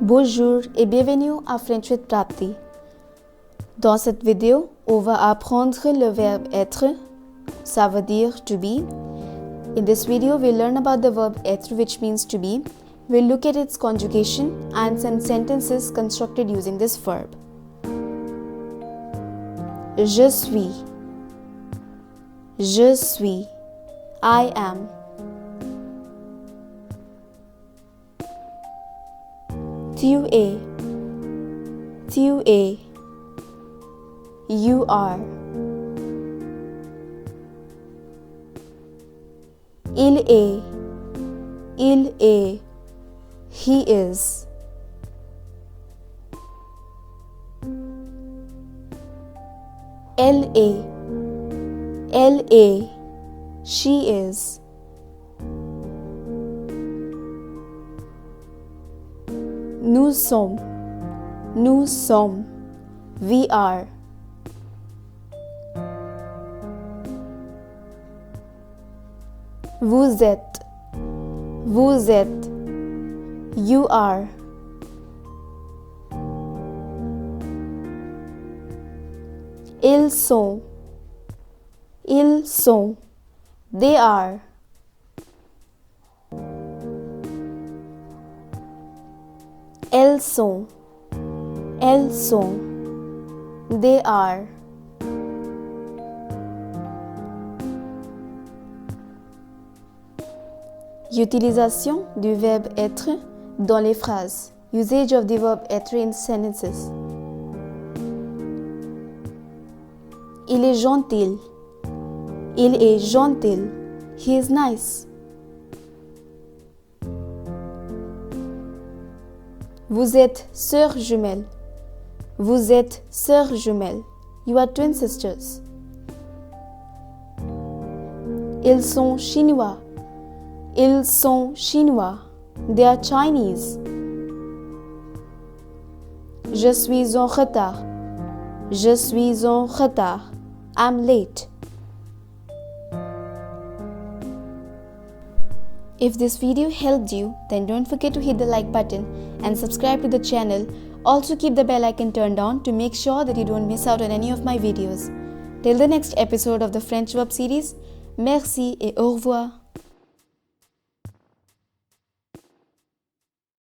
Bonjour et bienvenue à French with Prapti. Dans cette vidéo, on va apprendre le verbe être, ça veut dire to be. In this video, we'll learn about the verb être, which means to be. We'll look at its conjugation and some sentences constructed using this verb. Je suis. Je suis. I am. Tu es. Tu es. You are. Il est. Il est. He is. Elle est. Elle est. She is. Nous sommes. Nous sommes. We are. Vous êtes. Vous êtes. You are. Ils sont. Ils sont. They are. Elles sont. Elles sont. They are. Utilisation du verbe être dans les phrases. Usage of the verb être in sentences. Il est gentil. Il est gentil. He is nice. Vous êtes sœurs jumelles. Vous êtes sœurs jumelles. You are twin sisters. Ils sont chinois. Ils sont chinois. They are Chinese. Je suis en retard. Je suis en retard. I'm late. If this video helped you, then don't forget to hit the like button and subscribe to the channel. Also keep the bell icon turned on to make sure that you don't miss out on any of my videos. Till the next episode of the French Verb Series, merci et au revoir.